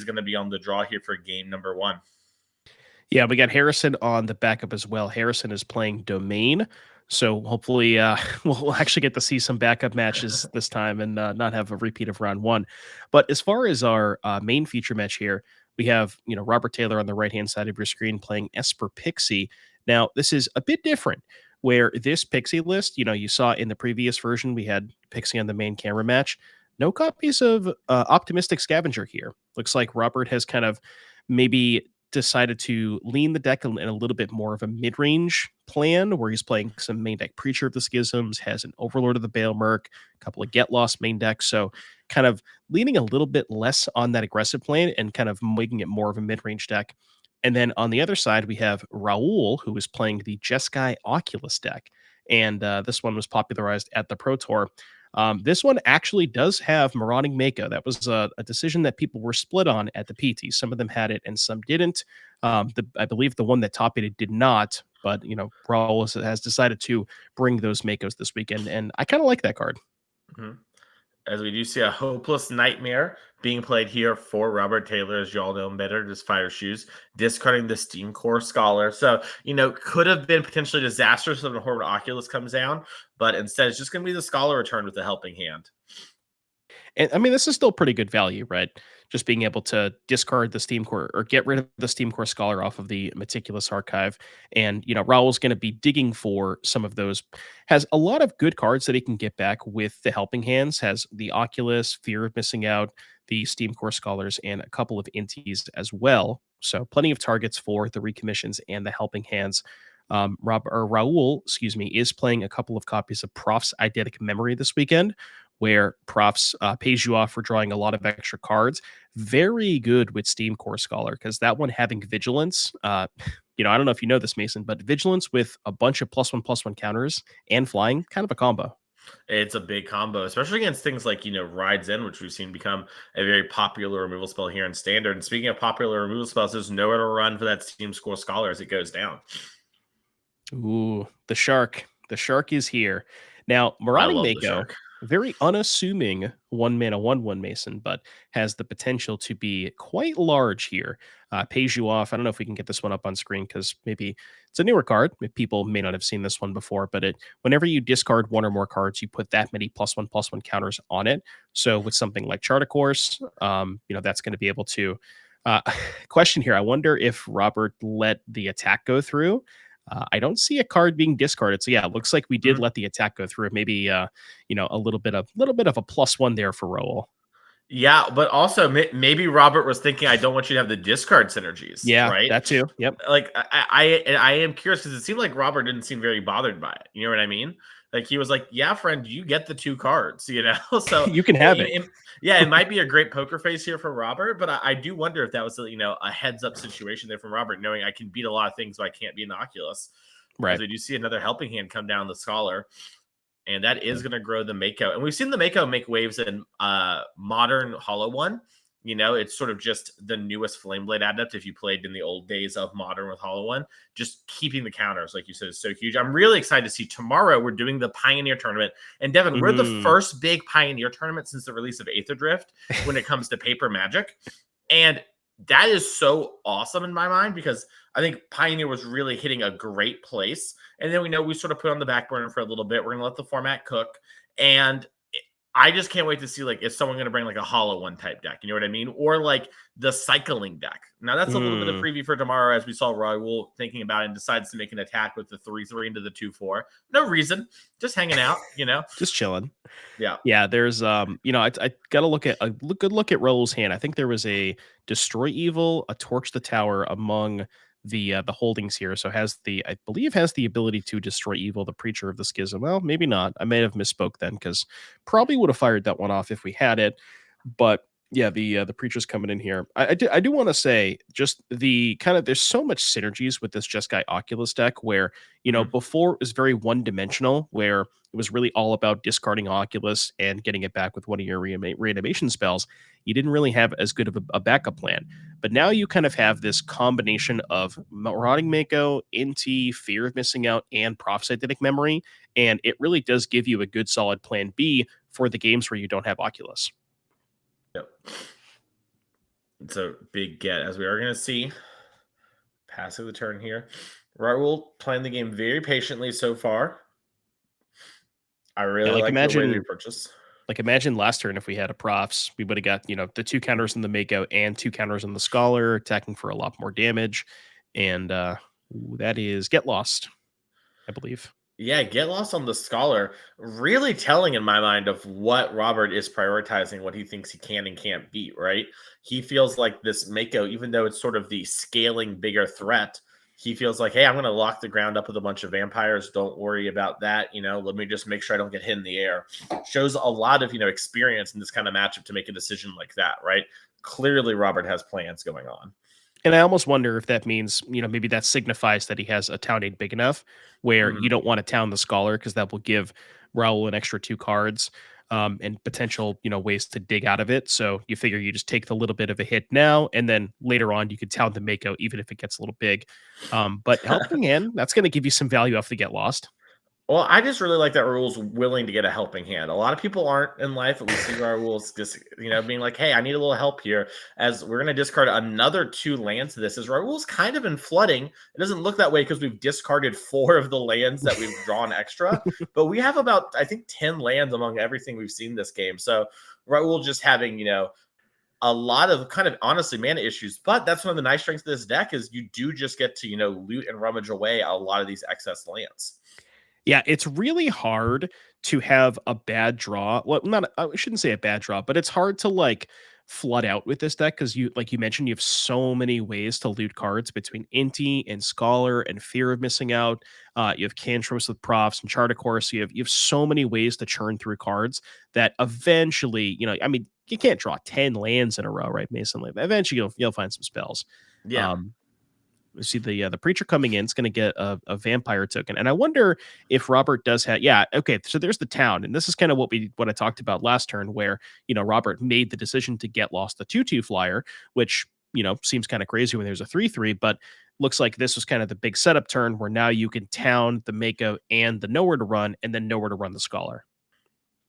going to be on the draw here for game number 1. Yeah, we got Harrison on the backup as well. Harrison is playing Domain, so hopefully we'll actually get to see some backup matches this time and not have a repeat of round 1. But as far as our main feature match here, we have Robert Taylor on the right hand side of your screen playing Esper Pixie. Now this is a bit different. Where this Pixie list, you saw in the previous version, we had Pixie on the main camera match. No copies of Optimistic Scavenger here. Looks like Robert has kind of maybe decided to lean the deck in a little bit more of a mid-range plan where he's playing some main deck Preacher of the Schisms, has an Overlord of the Bale Merc, a couple of Get Lost main decks. So kind of leaning a little bit less on that aggressive plan and kind of making it more of a mid-range deck. And then on the other side, we have Raul, who is playing the Jeskai Oculus deck. And this one was popularized at the Pro Tour. This one actually does have Marauding Mako. That was a decision that people were split on at the PT. Some of them had it and some didn't. I believe the one that top it did not, but Raul has decided to bring those Makos this weekend, and I kind of like that card. Mm-hmm. As we do see a Hopeless Nightmare being played here for Robert Taylor, as you all know better, just Fire Shoes, discarding the Steam Core Scholar. So, could have been potentially disastrous if the Horrid Oculus comes down, but instead it's just going to be the Scholar return with a helping hand. And I mean, this is still pretty good value, right? Just being able to discard the Steam Core or get rid of the Steam Core Scholar off of the Meticulous Archive. And, Raul's going to be digging for some of those. Has a lot of good cards that he can get back with the Helping Hands. Has the Oculus, Fear of Missing Out, the Steam Core Scholars, and a couple of Inties as well. So plenty of targets for the recommissions and the Helping Hands. Raul, is playing a couple of copies of Prof's Eidetic Memory this weekend, where Profs pays you off for drawing a lot of extra cards. Very good with Steam Core Scholar, because that one having Vigilance, I don't know if you know this, Mason, but Vigilance with a bunch of +1/+1 counters and flying, kind of a combo. It's a big combo, especially against things like, Rides In, which we've seen become a very popular removal spell here in Standard. And speaking of popular removal spells, there's nowhere to run for that Steam Core Scholar as it goes down. Ooh, the shark. The shark is here. Now, Marauding Mako, very unassuming 1-mana 1/1 Mason, but has the potential to be quite large here. Pays you off. I don't know if we can get this one up on screen because maybe it's a newer card. People may not have seen this one before, but whenever you discard one or more cards, you put that many +1/+1 counters on it. So with something like Chart a Course, that's going to be able to. Question here. I wonder if Robert let the attack go through. I don't see a card being discarded. So yeah, it looks like we did let the attack go through. Maybe a little bit of a +1 there for Raul. Yeah, but also maybe Robert was thinking, I don't want you to have the discard synergies. Yeah, right. That too. Yep. Like I am curious because it seemed like Robert didn't seem very bothered by it. You know what I mean? Like he was like, yeah, friend, you get the 2 cards, so you can have it. It might be a great poker face here for Robert, but I do wonder if that was, a heads up situation there from Robert, knowing I can beat a lot of things, but I can't beat an Oculus. Right. As we do see another helping hand come down the Scholar, and that is going to grow the Mako. And we've seen the Mako make waves in modern Hollow One. It's sort of just the newest Flameblade adept. If you played in the old days of Modern with Hollow One, just keeping the counters, like you said, is so huge. I'm really excited to see tomorrow. We're doing the Pioneer Tournament. And Devin, we're the first big Pioneer Tournament since the release of Aether Drift when it comes to paper Magic. And that is so awesome in my mind because I think Pioneer was really hitting a great place. And then we sort of put on the back burner for a little bit. We're going to let the format cook. And I just can't wait to see, is someone going to bring, a Hollow One type deck? You know what I mean? Or, the cycling deck. Now, that's a little bit of preview for tomorrow as we saw Raul thinking about it and decides to make an attack with the 3/3 into the 2/4. No reason. Just hanging out, Just chilling. Yeah. Yeah, there's, I got to look at a good look at Raul's hand. I think there was a Destroy Evil, a Torch the Tower among the holdings here. So I believe has the ability to Destroy Evil, the Preacher of the Schism. Well, maybe not. I may have misspoke then because probably would have fired that one off if we had it. But yeah, the Preacher's coming in here. I do want to say just the kind of there's so much synergies with this Jeskai Oculus deck where before it was very one dimensional where it was really all about discarding Oculus and getting it back with one of your reanimation spells. You didn't really have as good of a backup plan. But now you kind of have this combination of Marauding Mako, Inti, Fear of Missing Out, and Prof's Eidetic Memory. And it really does give you a good solid plan B for the games where you don't have Oculus. Yep. It's a big get, as we are going to see. Passing the turn here. Raul playing the game very patiently so far. I Yeah, really like the way they purchase. imagine last turn if we had a profs, we would have got, the 2 counters in the Mako and 2 counters on the Scholar, attacking for a lot more damage. And that is Get Lost, I believe. Yeah, get lost on the scholar. Really telling in my mind of what Robert is prioritizing, what he thinks he can and can't beat, right? He feels like this Mako, even though it's sort of the scaling bigger threat, he feels like, hey, I'm going to lock the ground up with a bunch of vampires. Don't worry about that. Let me just make sure I don't get hit in the air. Shows a lot of, experience in this kind of matchup to make a decision like that, right? Clearly, Robert has plans going on. And I almost wonder if that means, maybe that signifies that he has a town aid big enough where Mhm. you don't want to town the Scholar because that will give Raul an extra 2 cards, and potential, ways to dig out of it. So you figure you just take the little bit of a hit now, and then later on you could town the Mako even if it gets a little big. But helping hand, that's going to give you some value off the Get Lost. Well, I just really like that Raul's willing to get a helping hand. A lot of people aren't in life, but we see Raul's just, being like, hey, I need a little help here. As we're going to discard another 2 lands to this, as Raul's kind of in flooding. It doesn't look that way because we've discarded 4 of the lands that we've drawn extra, but we have about, I think, 10 lands among everything we've seen this game. So Raul just having, a lot of kind of honestly mana issues, but that's one of the nice strengths of this deck is you do just get to, loot and rummage away a lot of these excess lands. Yeah, it's really hard to have a bad draw. Well, not I shouldn't say a bad draw, but it's hard to like flood out with this deck because you like you mentioned, you have so many ways to loot cards between Inti and Scholar and Fear of Missing Out. You have cantrips with profs and Chart of Course. You have so many ways to churn through cards that eventually, I mean, you can't draw 10 lands in a row, right, Mason? Like, eventually you'll find some spells. Yeah. Um, we see the preacher coming in is going to get a vampire token, and I wonder if Robert does have. Yeah, okay. So there's the town, and this is kind of what I talked about last turn, where Robert made the decision to get lost the 2/2 flyer, which seems kind of crazy when there's a 3/3, but looks like this was kind of the big setup turn where now you can town the Mako and the nowhere to run, and then nowhere to run the scholar.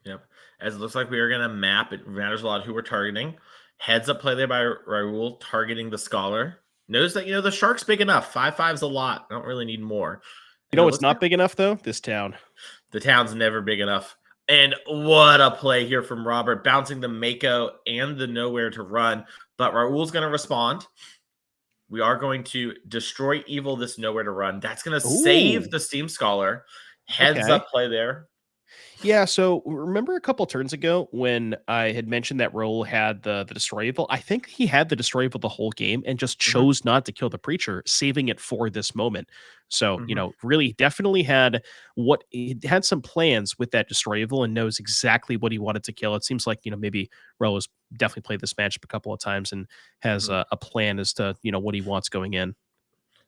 Yep. As it looks like we are going to map, it matters a lot who we're targeting. Heads up play there by Raul, targeting the scholar. Notice that, the shark's big enough. 5/5's a lot. I don't really need more. You And know it what's looks like not big enough though? This town. the town's never big enough. And what a play here from Robert, bouncing the Mako and the nowhere to run. But Raul's going to respond. We are going to destroy evil this nowhere to run. That's going to save Ooh, the Steam Scholar. Heads okay. up play there. Yeah, so remember a couple turns ago when I had mentioned that Roll had the Destroy Evil? I think he had the Destroy Evil the whole game and just Mhm, chose not to kill the preacher, saving it for this moment. So, mhm. really definitely had what he had some plans with that Destroy Evil and knows exactly what he wanted to kill. It seems like, maybe Roll has definitely played this matchup a couple of times and has Mhm. a plan as to, what he wants going in.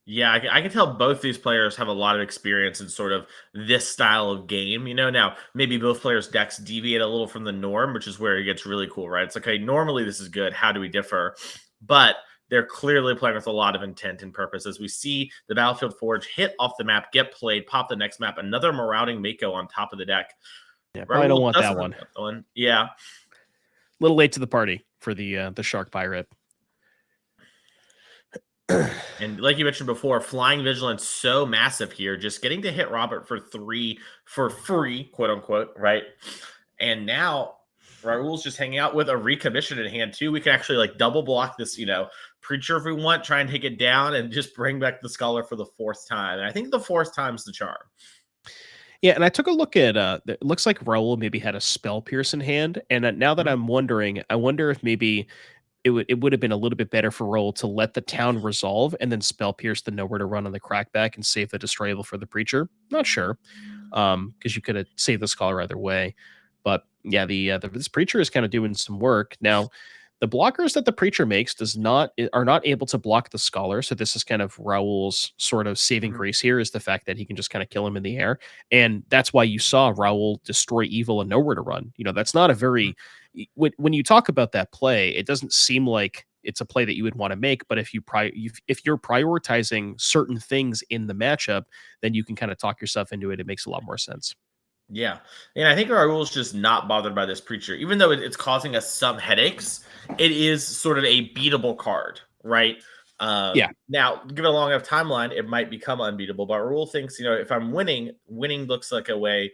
Yeah, I can tell both these players have a lot of experience in sort of this style of game. Now maybe both players' decks deviate a little from the norm, which is where it gets really cool, right? It's like, okay, normally this is good. How do we differ? But they're clearly playing with a lot of intent and purpose. As we see the Battlefield Forge hit off the map, get played, pop the next map, another marauding Mako on top of the deck. Yeah, probably don't Raul want that doesn't have one. that one. Yeah. Little late to the party for the Shark Pirate. And like you mentioned before, flying vigilance so massive here, just getting to hit Robert for 3 for free, quote unquote, right? And now Raul's just hanging out with a recommission in hand too. We can actually like double block this, preacher if we want, try and take it down and just bring back the scholar for the 4th time. And I think the 4th time's the charm. Yeah, and I took a look at it looks like Raul maybe had a spell pierce in hand. And now that Mhm. I'm wondering, I wonder if maybe it would have been a little bit better for Raul to let the town resolve and then spell pierce the nowhere to run on the crackback and save the destroyable for the preacher. Not sure. Because you could have saved the scholar either way. But yeah, this preacher is kind of doing some work. Now, the blockers that the preacher makes are not able to block the scholar. So this is kind of Raul's sort of saving Mhm. grace here is the fact that he can just kind of kill him in the air. And that's why you saw Raul destroy evil and nowhere to run. That's not a Mhm. very when you talk about that play, it doesn't seem like it's a play that you would want to make. But if you're prioritizing certain things in the matchup, then you can kind of talk yourself into it. It makes a lot more sense. Yeah, and I think Raul's just not bothered by this preacher, even though it's causing us some headaches. It is sort of a beatable card, right? Yeah. Now, given a long enough timeline, it might become unbeatable. But Raul thinks, if I'm winning, winning looks like a way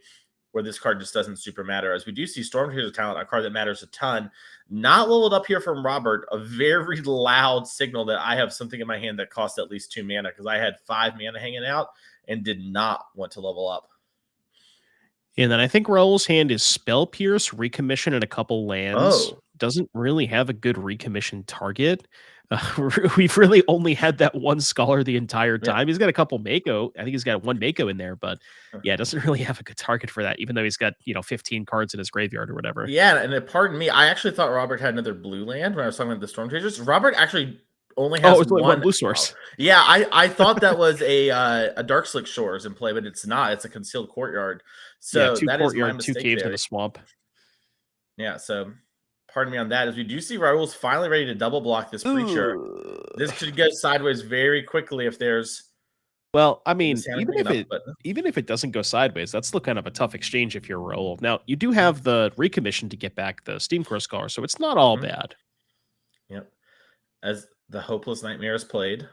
where this card just doesn't super matter. As we do see Stormtrooper's talent, a card that matters a ton. Not leveled up here from Robert, a very loud signal that I have something in my hand that costs at least 2 mana because I had 5 mana hanging out and did not want to level up. And then I think Raul's hand is Spell Pierce, Recommission, and a couple lands. Oh, Doesn't really have a good recommission target. We've really only had that one Scholar the entire yeah. time. He's got a couple Mako. I think he's got one Mako in there, but yeah, doesn't really have a good target for that, even though he's got, 15 cards in his graveyard or whatever. Yeah, and pardon me, I actually thought Robert had another blue land when I was talking about the Storm Chasers. Robert actually only Oh, has it's only one one. blue source. Yeah, I thought that was a Dark Slick Shores in play, but it's not. It's a Concealed Courtyard. Yeah, So two that is my courtyard, two mistake caves, and there. a swamp. Yeah, so pardon me on that. As we do see Raul's finally ready to double block this preacher. This could go sideways very quickly if there's Well, I the mean, Santa big enough, but even if it doesn't go sideways, that's still kind of a tough exchange if you're Raul. Now, you do have the recommission to get back the Steam Core Scholar, so it's not all bad. Yep. As the Hopeless Nightmare is played.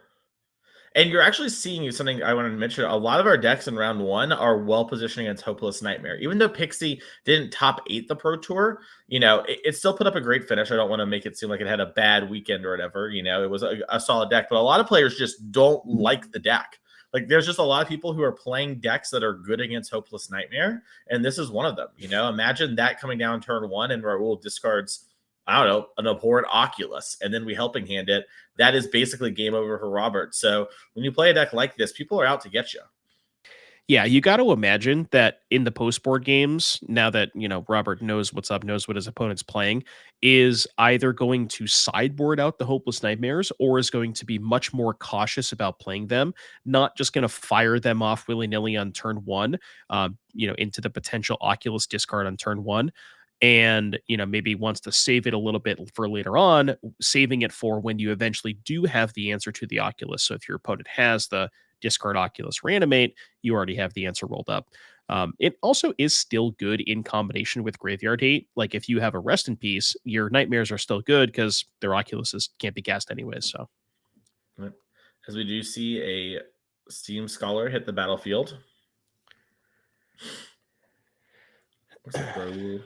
And you're actually seeing something I wanted to mention. A lot of our decks in round 1 are well positioned against Hopeless Nightmare. Even though Pixie didn't top 8 the Pro Tour, it still put up a great finish. I don't want to make it seem like it had a bad weekend or whatever. It was a solid deck, but a lot of players just don't like the deck. Like, there's just a lot of people who are playing decks that are good against Hopeless Nightmare, and this is one of them. Imagine that coming down turn 1 and Raul discards, I don't know, an abhorrent Oculus, and then we helping hand it. That is basically game over for Robert. So when you play a deck like this, people are out to get you. Yeah, you got to imagine that in the post board games, now that Robert knows what's up, knows what his opponent's playing, is either going to sideboard out the Hopeless Nightmares or is going to be much more cautious about playing them, not just going to fire them off willy nilly on turn 1, into the potential Oculus discard on turn 1. And maybe wants to save it a little bit for later on, saving it for when you eventually do have the answer to the Oculus. So if your opponent has the discard Oculus Reanimate, you already have the answer rolled up. It also is still good in combination with Graveyard Hate. Like if you have a Rest in Peace, your Nightmares are still good because their Oculuses can't be cast anyways. So, as we do see a Steam Scholar hit the battlefield. What's the Raul?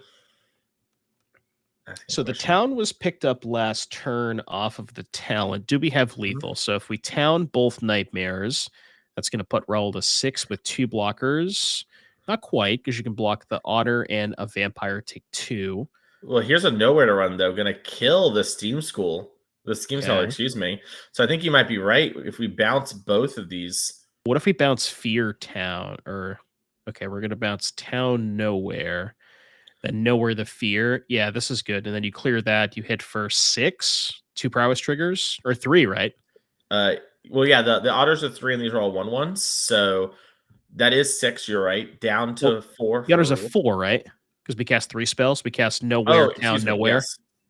So the town was picked up last turn off of the talent. Do we have lethal? So if we town both Nightmares, that's going to put Raul to 6 with 2 blockers. Not quite, because you can block the Otter and a Vampire take 2. Well, here's a nowhere to run, though. Going to kill the Steam Scholar, Okay. excuse me. So I think you might be right if we bounce both of these. What if we bounce Fear Town? Okay, we're going to bounce Town Nowhere. Then Nowhere the Fear. Yeah, this is good. And then you clear that. You hit for 6, 2 prowess triggers, or 3, right? Well, yeah, the Otters are 3, and these are all 1/1s. So that is 6. You're right. Down to 4. The Otters are 4, right? Because we cast 3 spells. We cast Nowhere, Town, Nowhere.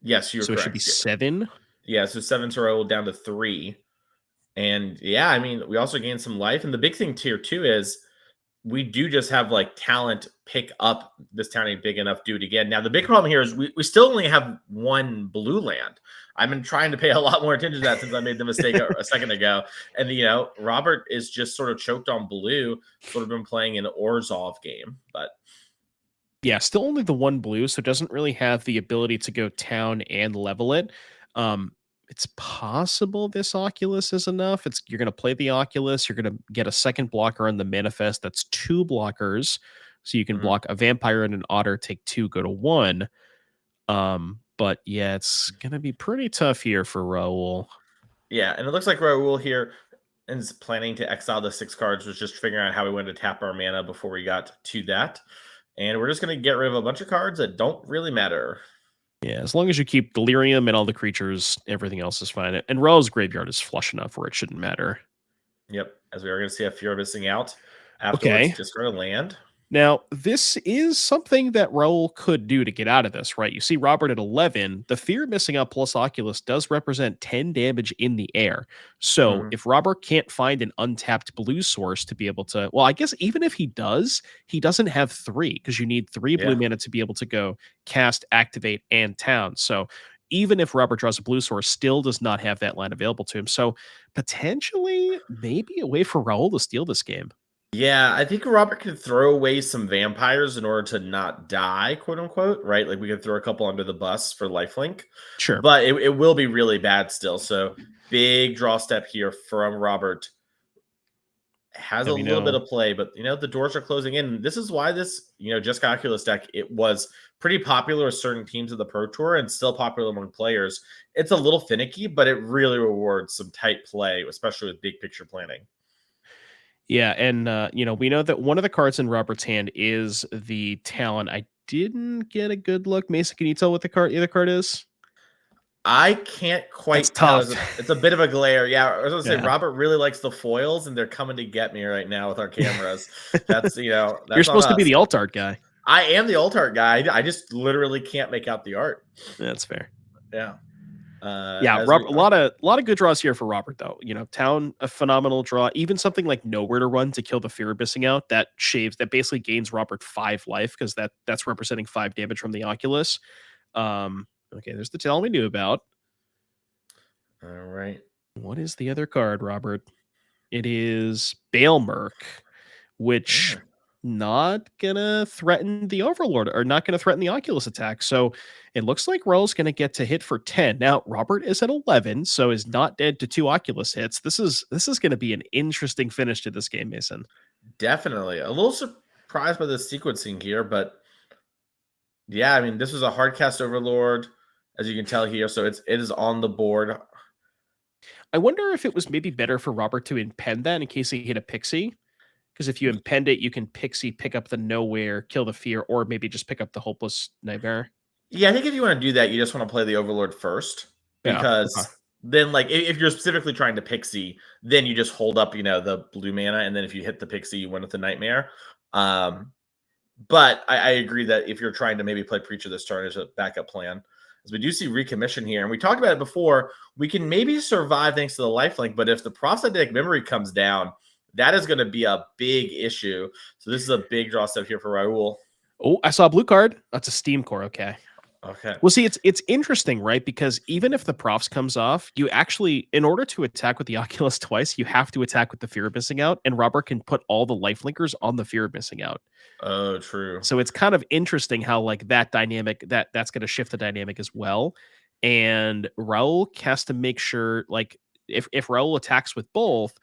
Yes, you're correct. So it should be 7. Yeah, so 7 to roll down to 3. And yeah, I mean, we also gain some life. And the big thing tier 2 is we do just have like talent pick up this town ain't big enough, do it again. Now, the big problem here is we still only have 1 blue land. I've been trying to pay a lot more attention to that since I made the mistake a second ago. And, Robert is just sort of choked on blue, sort of been playing an Orzhov game. But yeah, still only the 1 blue, so it doesn't really have the ability to go town and level it. It's possible this Oculus is enough. You're going to play the Oculus. You're going to get a second blocker on the Manifest. That's 2 blockers. So you can block a Vampire and an Otter, take 2, go to 1. But yeah, it's going to be pretty tough here for Raul. Yeah, and it looks like Raul here is planning to exile the 6 cards, was just figuring out how we wanted to tap our mana before we got to that. And we're just going to get rid of a bunch of cards that don't really matter. Yeah, as long as you keep Delirium and all the creatures, everything else is fine. And Raul's graveyard is flush enough where it shouldn't matter. Yep, as we are going to see a Fear missing out. Afterwards, discard a land. Now, this is something that Raul could do to get out of this, right? You see Robert at 11. The fear missing out plus Oculus does represent 10 damage in the air. So Mhm. if Robert can't find an untapped blue source to be able to, well, I guess even if he does, he doesn't have three because you need three blue Yeah. mana to be able to go cast, activate, and town. So even if Robert draws a blue source, still does not have that line available to him. So potentially, maybe a way for Raul to steal this game. Yeah, I think Robert could throw away some vampires in order to not die, quote unquote, right? Like we could throw a couple under the bus for lifelink, Sure. but it will be really bad still. So big draw step here from Robert. Has a And we little bit know of play, but the doors are closing in. This is why this, just calculus deck, it was pretty popular with certain teams of the Pro Tour and still popular among players. It's a little finicky, but it really rewards some tight play, especially with big picture planning. Yeah, and we know that one of the cards in Robert's hand is the Talon. I didn't get a good look. Mason, can you tell what the other card is? I can't That's quite tell. tough. It's a bit of a glare. Yeah, I was gonna say Yeah. Robert really likes the foils, and they're coming to get me right now with our cameras. That's You're that's on supposed to be us. the alt art guy. I am the alt art guy. I just literally can't make out the art. That's fair. Yeah. Yeah, As Rob, we a lot of good draws here for Robert though. Town a phenomenal draw. Even something like nowhere to run to kill the fear of missing out that basically gains Robert 5 life because that's representing 5 damage from the Oculus. Okay, there's the Talon we knew about. all right. What is the other card, Robert? It is Baelmerk, which Yeah. not gonna threaten the Overlord or not gonna threaten the Oculus attack. So it looks like Roll's gonna get to hit for 10. Now Robert is at 11, so is not dead to 2 Oculus hits. This is gonna be an interesting finish to this game, Mason. Definitely. A little surprised by the sequencing here, but yeah, I mean, this was a hard cast overlord, as you can tell here. So it is on the board. I wonder if it was maybe better for Robert to impend that in case he hit a pixie. Because if you impend it, you can pixie pick up the nowhere, kill the fear, or maybe just pick up the hopeless nightmare. Yeah, I think if you want to do that, you just want to play the overlord first Yeah. Okay. because then, like, if you're specifically trying to pixie, then you just hold up, the blue mana, and then if you hit the pixie, you win with the nightmare. Um, but I agree that if you're trying to maybe play Preacher this turn as a backup plan, as we do see recommission here, and we talked about it before, we can maybe survive thanks to the lifelink, but if the prosthetic memory comes down, that is going to be a big issue. So this is a big draw step here for Raul. Oh, I saw a blue card. That's a Steam core. Okay. Okay. Well, see, it's interesting, right? Because even if the profs comes off, you actually, in order to attack with the Oculus twice, you have to attack with the fear of missing out, and Robert can put all the life linkers on the fear of missing out. Oh, true. So it's kind of interesting how like that dynamic that's going to shift the dynamic as well. And Raul has to make sure like if Raul attacks with both,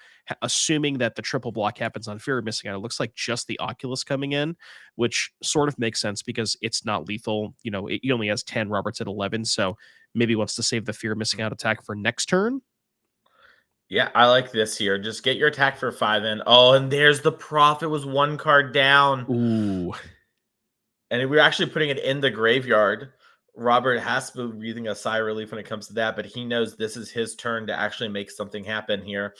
assuming that the triple block happens on fear of missing out, it looks like just the Oculus coming in, which sort of makes sense because it's not lethal. He only has 10, Robert's at 11, so maybe he wants to save the fear of missing out attack for next turn. Yeah, I like this here. Just get your attack for 5 in. Oh, and there's the prof. It was 1 card down. Ooh. And we're actually putting it in the graveyard. Robert has to be breathing a sigh of relief when it comes to that, but he knows this is his turn to actually make something happen here.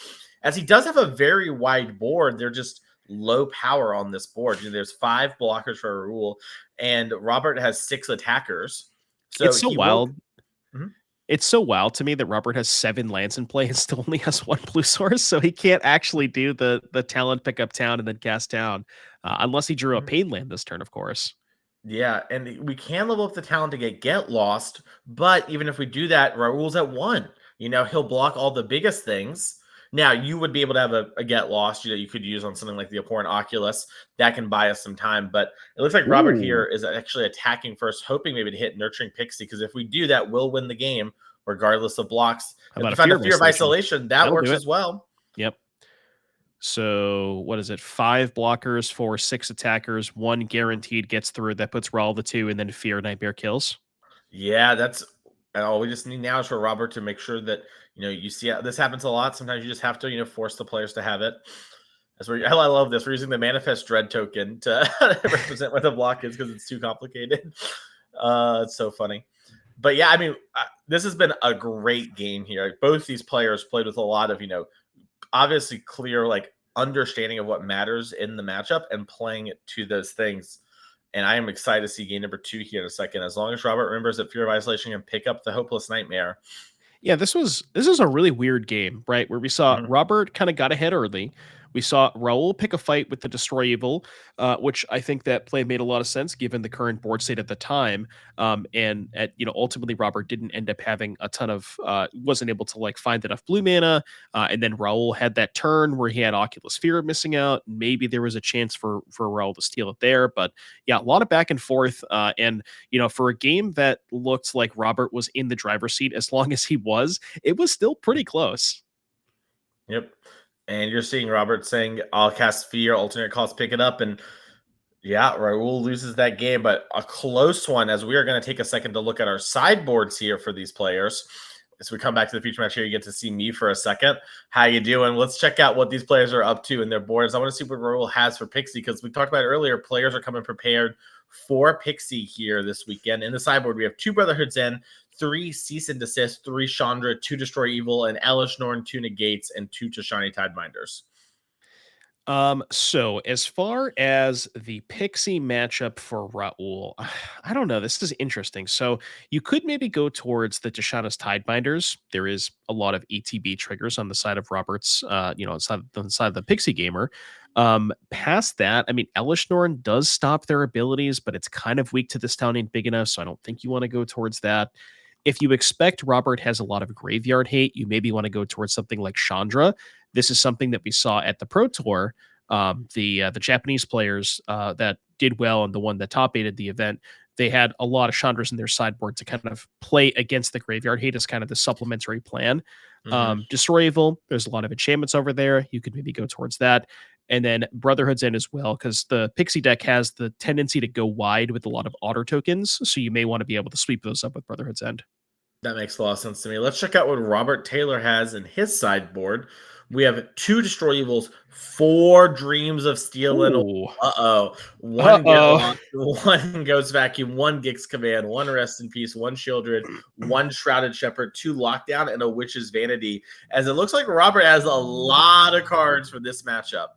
As he does have a very wide board, they're just low power on this board. There's 5 blockers for a rule, and Robert has 6 attackers. So It's so he will. wild. Mhm. It's so wild to me that Robert has 7 lands in play and still only has 1 blue source, so he can't actually do the talent pick up town and then cast down, unless he drew a Mhm. pain land this turn, of course. Yeah, and we can level up the talent to get lost, but even if we do that, Raul's at 1. He'll block all the biggest things. Now, you would be able to have a get lost you could use on something like the Abhorrent Oculus. That can buy us some time, but it looks like Robert here Ooh. is actually attacking first, hoping maybe to hit Nurturing Pixie, because if we do that, we'll win the game regardless of blocks. How If about we a find fear a of Fear of isolation? Isolation, that That'll do works it. as well. Yep. So what is it? 5 blockers for 6 attackers, 1 guaranteed gets through. That puts Raul the 2, and then fear nightmare kills. Yeah, that's all we just need now is for Robert to make sure that you see this happens a lot. Sometimes you just have to force the players to have it. That's where I love this. We're using the Manifest Dread token to represent what the block is because it's too complicated. It's so funny. But yeah, I mean, this has been a great game here. Both these players played with a lot of obviously clear like understanding of what matters in the matchup and playing it to those things. And I am excited to see game number 2 here in a second. As long as Robert remembers that Fear of Isolation can pick up the Hopeless Nightmare. Yeah, this was a really weird game, right? Where we saw Mhm. Robert kind of got ahead early. We saw Raul pick a fight with the Destroy Evil, which I think that play made a lot of sense given the current board state at the time. And at ultimately Robert didn't end up having a ton of wasn't able to like find enough blue mana. And then Raul had that turn where he had Oculus Fear missing out. Maybe there was a chance for Raul to steal it there, but yeah, a lot of back and forth. And for a game that looked like Robert was in the driver's seat as long as he was, it was still pretty close. Yep. And you're seeing Robert saying, I'll cast Fear, alternate cost, pick it up. And yeah, Raul loses that game, but a close one, as we are going to take a second to look at our sideboards here for these players. As we come back to the future match here, you get to see me for a second. How you doing? Let's check out what these players are up to in their boards. I want to see what Raul has for Pixie, because we talked about it earlier. Players are coming prepared for Pixie here this weekend. In the sideboard, we have 2 Brotherhoods End, 3 Cease and Desist, 3 Chandra, 2 Destroy Evil, and Elish Norn, 2 Negates, and 2 Tashani Tideminders. So as far as the Pixie matchup for Raul, I don't know. This is interesting. So you could maybe go towards the Tashana's Tidebinders. There is a lot of ETB triggers on the side of Robert's, on the side of the Pixie gamer. Past that, I mean, Elishnorn does stop their abilities, but it's kind of weak to this town ain't big enough, so I don't think you want to go towards that. If you expect Robert has a lot of graveyard hate, you maybe want to go towards something like Chandra. This is something that we saw at the Pro Tour. The Japanese players that did well and the one that top aided the event, they had a lot of Chandras in their sideboard to kind of play against the graveyard hate as kind of the supplementary plan. Mm-hmm. Destroy Evil, there's a lot of enchantments over there. You could maybe go towards that. And then Brotherhood's End as well, because the Pixie deck has the tendency to go wide with a lot of otter tokens. So you may want to be able to sweep those up with Brotherhood's End. That makes a lot of sense to me. Let's check out what Robert Taylor has in his sideboard. We have 2 Destroy Evils, 4 Dreams of Steel, and Ooh. uh-oh. 1 Get Uh-oh. Lost, 1 Ghost Vacuum, 1 Gix Command, 1 Rest in Peace, 1 Shieldred, 1 Shrouded Shepherd, 2 Lockdown, and a Witch's Vanity. As it looks like Robert has a lot of cards for this matchup.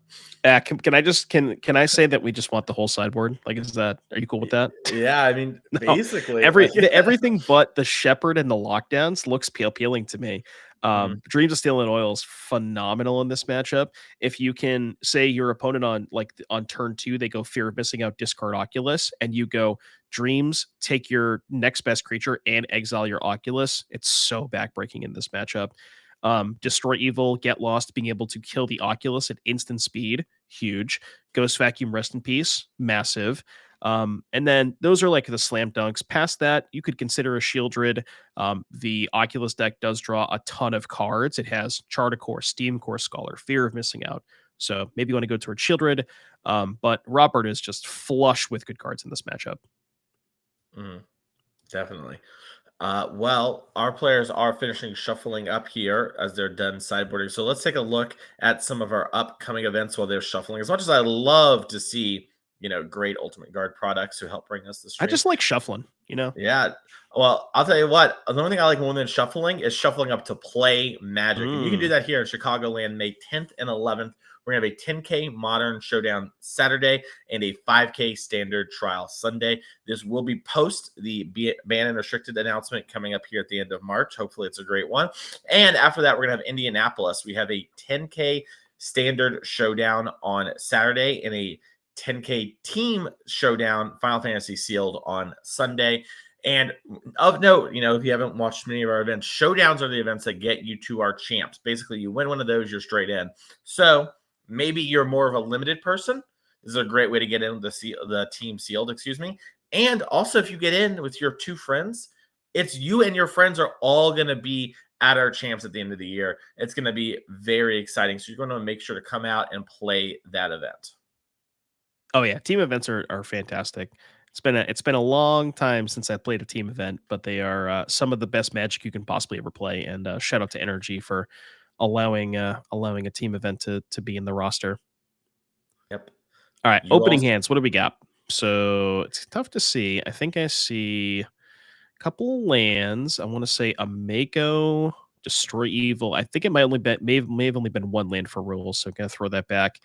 Can I just can I say that we just want the whole sideboard? Like, are you cool with that? Yeah, I mean, No, basically. everything but the Shepherd and the lockdowns looks appealing to me. Mhm. Dreams of Steel and Oil is phenomenal in this matchup. If you can say your opponent on turn 2, they go Fear of Missing Out, discard Oculus, and you go Dreams, take your next best creature and exile your Oculus. It's so backbreaking in this matchup. Destroy Evil, Get Lost, being able to kill the Oculus at instant speed, huge. Ghost Vacuum, Rest in Peace, massive. And then those are like the slam dunks. Past that, you could consider a Shieldred. The Oculus deck does draw a ton of cards. It has Charticore, Steam Core Scholar, Fear of Missing Out. So maybe you want to go towards Shieldred. But Robert is just flush with good cards in this matchup. Definitely. Well, our players are finishing shuffling up here as they're done sideboarding. So let's take a look at some of our upcoming events while they're shuffling. As much as I love to see, great Ultimate Guard products to help bring us the I stream. just like shuffling, Yeah. Well, I'll tell you what, the only thing I like more than shuffling is shuffling up to play Magic. And you can do that here in Chicagoland, May 10th and 11th. We're going to have a 10K Modern Showdown Saturday and a 5K Standard Trial Sunday. This will be post the ban and restricted announcement coming up here at the end of March. Hopefully it's a great one. And after that, we're going to have Indianapolis. We have a 10K Standard Showdown on Saturday and a 10K Team Showdown Final Fantasy Sealed on Sunday. And of note, if you haven't watched many of our events, showdowns are the events that get you to our champs. Basically, you win one of those, you're straight in. So maybe you're more of a limited person. This is a great way to get in the team sealed, And also, if you get in with your 2 friends, it's you and your friends are all going to be at our champs at the end of the year. It's going to be very exciting. So you're going to make sure to come out and play that event. Oh yeah, team events are fantastic. It's been a long time since I played a team event, but they are some of the best Magic you can possibly ever play. And shout out to Energy for allowing a team event to be in the roster. Yep. All right, You opening also hands. What do we got? So it's tough to see. I think I see a couple lands. I want to say a Mako. Destroy Evil. I think it might only been may have only been one land for rules, so I'm gonna throw that back.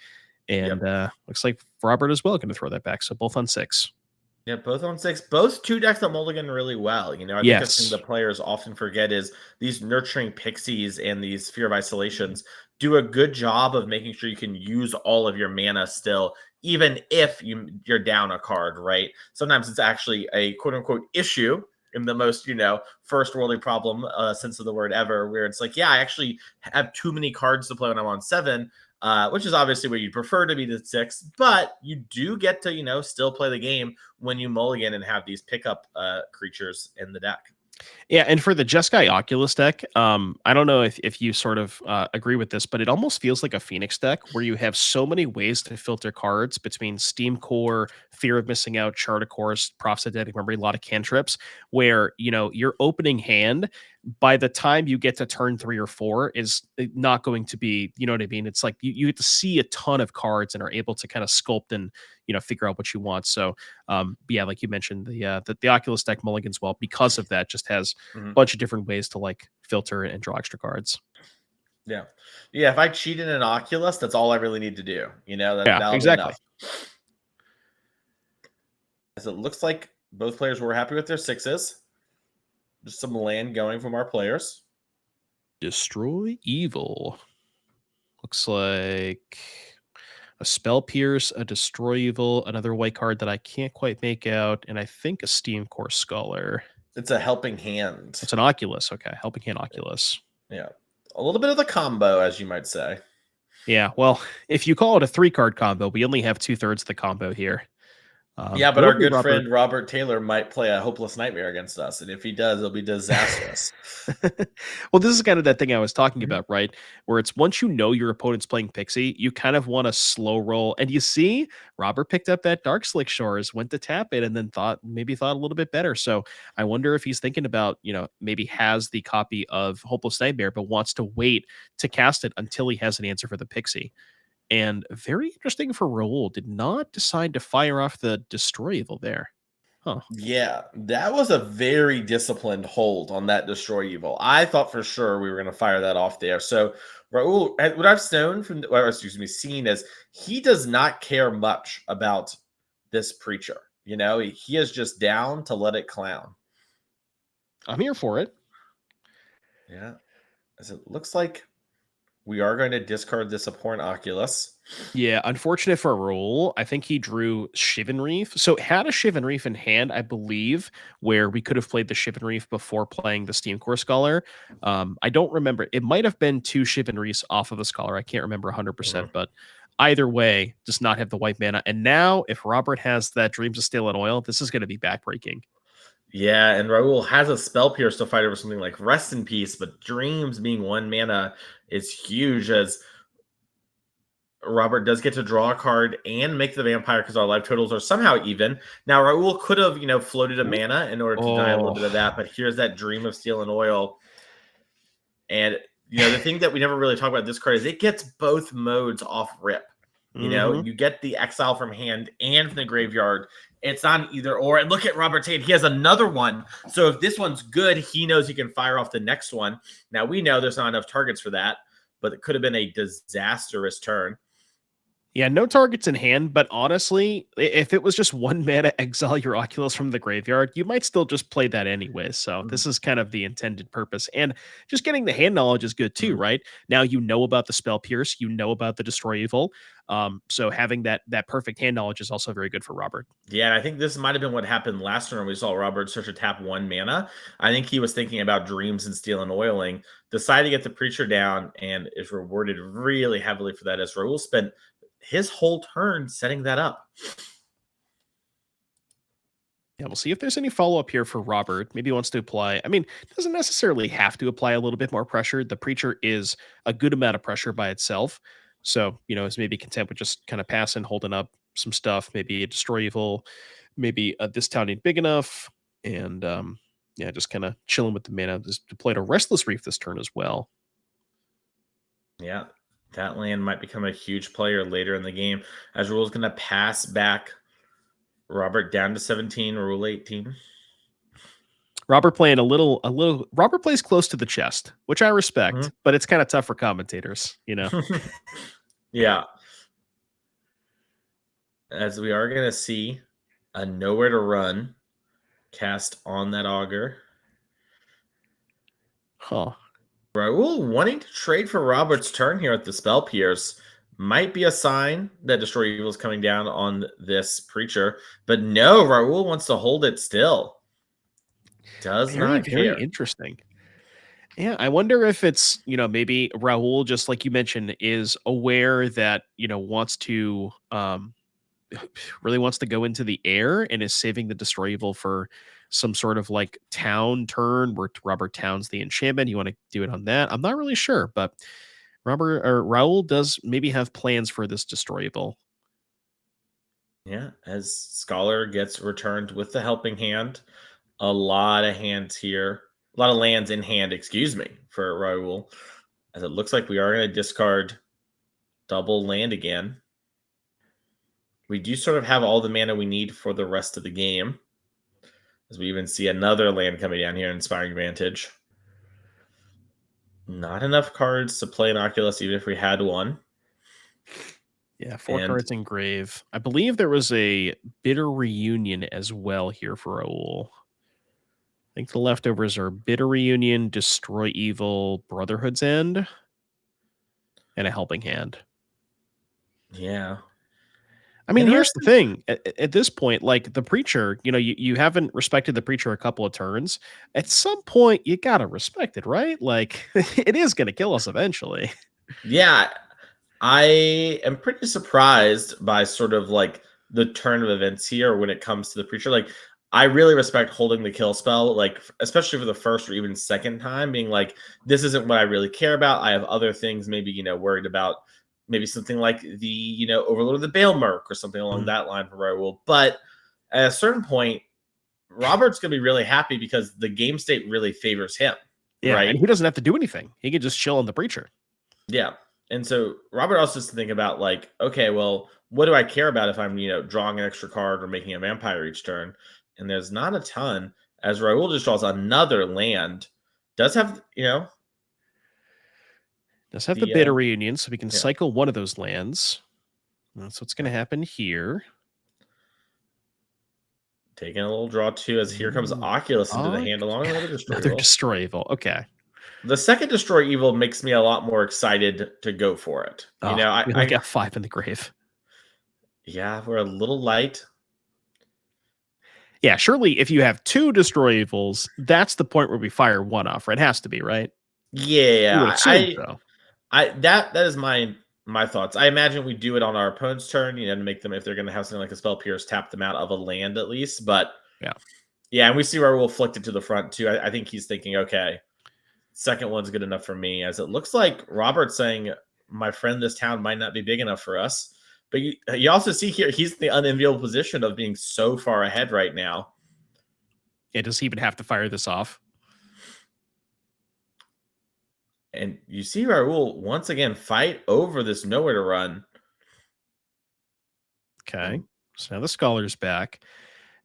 And Yep. looks like Robert as well gonna throw that back. So both on 6. Yeah, both on 6. Both 2 decks that mulligan really well. I think a thing Yes. that players often forget is these nurturing pixies and these fear of isolations do a good job of making sure you can use all of your mana still, even if you're down a card, right? Sometimes it's actually a quote unquote issue in the most, first worldly problem sense of the word ever, where it's like, yeah, I actually have too many cards to play when I'm on 7. Which is obviously what you'd prefer to be the 6, but you do get to, still play the game when you mulligan and have these pickup creatures in the deck. Yeah, and for the Jeskai Oculus deck, I don't know if you sort of agree with this, but it almost feels like a Phoenix deck where you have so many ways to filter cards between Steam Core, Fear of Missing Out, Chart of Course, Prophetic Memory, a lot of cantrips, where your opening hand by the time you get to turn 3 or 4 is not going to be, you know what I mean? It's like you get to see a ton of cards and are able to kind of sculpt and figure out what you want. So but yeah, like you mentioned, the Oculus deck mulligans well because of that. Just has a Mhm. bunch of different ways to like filter and draw extra cards. Yeah. Yeah. If I cheat in an Oculus, that's all I really need to do. Yeah, That'll be exactly. enough. As it looks like both players were happy with their 6s. Just some land going from our players. Destroy Evil. Looks like a Spell Pierce, a Destroy Evil, another white card that I can't quite make out, and I think a Steam Core Scholar. It's a helping hand. It's an Oculus. Okay, Helping Hand Oculus. Yeah. A little bit of the combo, as you might say. Yeah, well, if you call it a 3-card combo, we only have 2/3 of the combo here. Yeah, but our Normally, good Robert. friend Robert Taylor might play a hopeless nightmare against us, and if he does, it'll be disastrous. Well, this is kind of that thing I was talking Mhm. about, right? Where it's once you know your opponent's playing Pixie, you kind of want to slow roll. And you see, Robert picked up that Dark Slick Shores, went to tap it, and then thought a little bit better. So I wonder if he's thinking about, maybe has the copy of Hopeless Nightmare, but wants to wait to cast it until he has an answer for the Pixie. And very interesting for Raul, did not decide to fire off the Destroy Evil there. Huh. Yeah, that was a very disciplined hold on that Destroy Evil. I thought for sure we were going to fire that off there. So Raul, what I've seen is he does not care much about this preacher. He is just down to let it clown. I'm here for it. Yeah, as it looks like we are going to discard this abhorrent Oculus. Yeah, unfortunate for Raul. I think he drew Shivan Reef. So had a Shivan Reef in hand, I believe, where we could have played the Shivan Reef before playing the Steam Core Scholar. I don't remember. It might have been 2 Shivan Reefs off of the Scholar. I can't remember 100%, but either way, does not have the white mana. And now, if Robert has that Dreams of Steel and Oil, this is going to be backbreaking. Yeah, and Raul has a spell pierce to fight over something like Rest in Peace, but Dreams being 1 mana is huge as Robert does get to draw a card and make the vampire because our life totals are somehow even. Now, Raul could have, floated a mana in order to deny a little bit of that, but here's that Dream of Steel and Oil. And, the thing that we never really talk about this card is it gets both modes off rip. You get the exile from hand and from the graveyard. It's not an either or. And look at Robert Tate. He has another one. So if this one's good, he knows he can fire off the next one. Now, we know there's not enough targets for that, but it could have been a disastrous turn. Yeah, no targets in hand, but honestly, if it was just 1 mana exile your Oculus from the graveyard, you might still just play that anyway. So this is kind of the intended purpose. And just getting the hand knowledge is good too, right? Now you know about the Spell Pierce, you know about the Destroy Evil. So having that perfect hand knowledge is also very good for Robert. Yeah, and I think this might have been what happened last turn when we saw Robert start to tap 1 mana. I think he was thinking about Dreams and Steel and Oiling, decided to get the Preacher down, and is rewarded really heavily for that as Raul spent his whole turn setting that up. Yeah, we'll see if there's any follow up here for Robert. Maybe he wants to apply. I mean, doesn't necessarily have to apply a little bit more pressure. The Preacher is a good amount of pressure by itself. So, is maybe content with just kind of passing, holding up some stuff, maybe a Destroy Evil, maybe this town ain't big enough. And yeah, just kind of chilling with the mana. Just deployed a Restless Reef this turn as well. Yeah, that land might become a huge player later in the game as Raul's going to pass back Robert down to 17, Raul 18. Robert playing a little. Robert plays close to the chest, which I respect, but it's kind of tough for commentators, you know. Yeah, as we are gonna see a nowhere to run cast on that auger. Huh. Raul wanting to trade for Robert's turn here at the Spell Pierce might be a sign that Destroy Evil is coming down on this Preacher, but no, Raul wants to hold it still. Does Very, not very care. interesting. Yeah, I wonder if it's, maybe Raul, just like you mentioned, is aware that, wants to really wants to go into the air and is saving the Destroy Evil for some sort of like town turn where Robert towns the enchantment. You want to do it on that? I'm not really sure, but Robert or Raul does maybe have plans for this Destroy Evil. Yeah, as Scholar gets returned with the helping hand. A lot of hands here. A lot of lands in hand, excuse me, for Raul. As it looks like we are going to discard double land again. We do sort of have all the mana we need for the rest of the game. As we even see another land coming down here, Inspiring Vantage. Not enough cards to play an Oculus, even if we had one. Yeah, 4 And cards in grave. I believe there was a Bitter Reunion as well here for Raul. I think the leftovers are Bitter Reunion, Destroy Evil, Brotherhood's End, and a Helping Hand. yeah. I mean, here's the Interesting. thing. At this point, like the Preacher, you haven't respected the Preacher a couple of turns. At some point, you gotta respect it, right? Like, it is gonna kill us eventually. Yeah, I am pretty surprised by sort of like the turn of events here when it comes to the Preacher. Like, I really respect holding the kill spell, like, especially for the first or even second time, being like, this isn't what I really care about. I have other things, maybe, worried about maybe something like the, Overlord of the Bale Merc or something along Mhm. that line for Raul. But at a certain point, Robert's going to be really happy because the game state really favors him, Yeah, and right? he doesn't have to do anything. He can just chill on the Preacher. Yeah. And so Robert also has to think about like, okay, well, what do I care about if I'm, drawing an extra card or making a vampire each turn? And there's not a ton. As Raul just draws another land, does have, Does have the the Bitter Reunion, so we can yeah. cycle one of those lands. That's what's gonna happen here. Taking a little draw too, as here comes Ooh. Oculus into the Oh, hand along with another Destroy another Evil. Destroy Evil. Okay. The second Destroy Evil makes me a lot more excited to go for it. Oh, I, we only I got 5 in the grave. yeah, we're a little light. Yeah, surely if you have 2 Destroy Evils, that's the point where we fire one off, right? It has to be, right? You would Yeah, assume so. that is my thoughts. I imagine we do it on our opponent's turn, to make them, if they're going to have something like a Spell Pierce, tap them out of a land at least. But Yeah. yeah, and we see where we'll flick it to the front too. I think he's thinking, okay, second one's good enough for me. As it looks like Robert's saying, my friend, this town might not be big enough for us. But you also see here, he's in the unenviable position of being so far ahead right now. Yeah, does he even have to fire this off? And you see Raul once again fight over this nowhere to run. Okay. And So now the Scholar's back.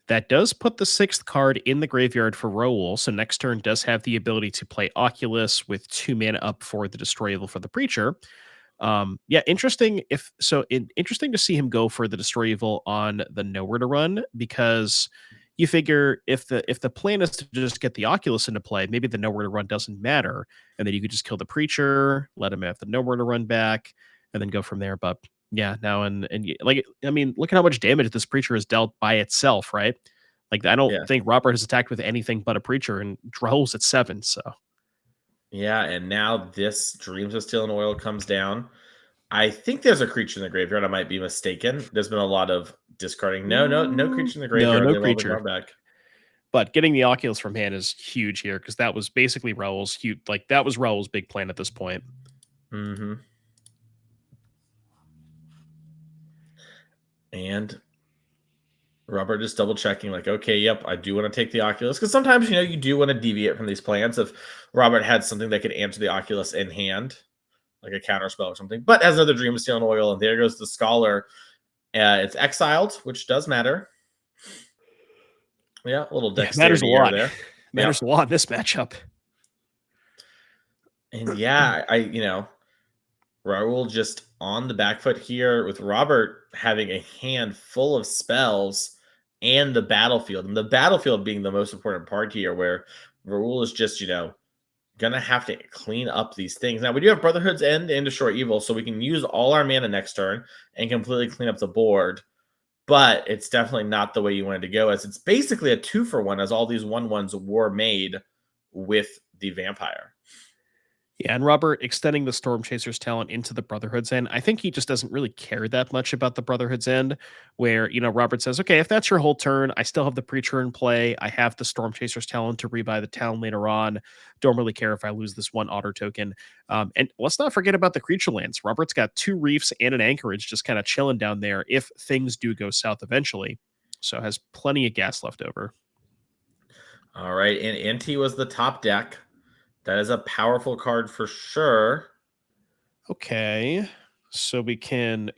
That does put the 6th card in the graveyard for Raul. So next turn does have the ability to play Oculus with 2 mana up for the Destroy Evil for the Preacher. Yeah, interesting. Interesting to see him go for the Destroy Evil on the Nowhere to Run, because you figure if the plan is to just get the Oculus into play, maybe the Nowhere to Run doesn't matter, and then you could just kill the Preacher, let him have the Nowhere to Run back, and then go from there. But yeah, now like, I mean, look at how much damage this Preacher has dealt by itself, right? Like, I don't yeah, think Robert has attacked with anything but a Preacher, and Raul's at 7. So yeah, and now this Dreams of Steel and Oil comes down. I think there's a creature in the graveyard. I might be mistaken. There's been a lot of discarding. No creature in the no, graveyard. no They've all been Creature. drawn back. But getting the Oculus from hand is huge here, because that was basically Raul's huge. Like, that was Raul's big plan at this point. Mm-hmm. And Robert just double checking, like, okay, yep, I do want to take the Oculus, because sometimes you do want to deviate from these plans. If Robert had something that could answer the Oculus in hand, like a counter spell or something, but has another Dream of Steel and Oil, and there goes the Scholar. It's exiled, which does matter. Yeah, a little Yeah, it matters a dexterity error lot. there. Matters a lot in this matchup. And yeah, Raul just on the back foot here with Robert having a hand full of spells and the battlefield. And the battlefield being the most important part here, where Raul is just, gonna have to clean up these things. Now we do have Brotherhood's End and Destroy Evil, so we can use all our mana next turn and completely clean up the board. But it's definitely not the way you wanted to go, as it's basically a 2-for-1, as all these 1/1s were made with the vampire. Yeah, and Robert extending the Storm Chaser's talent into the Brotherhood's End. I think he just doesn't really care that much about the Brotherhood's End, where, Robert says, okay, if that's your whole turn, I still have the Preacher in play. I have the Storm Chaser's talent to rebuy the town later on. Don't really care if I lose this one otter token. And let's not forget about the creature lands. Robert's got 2 reefs and an anchorage just kind of chilling down there if things do go south eventually. So has plenty of gas left over. All right, and NT was the top deck. That is a powerful card for sure. Okay, so we can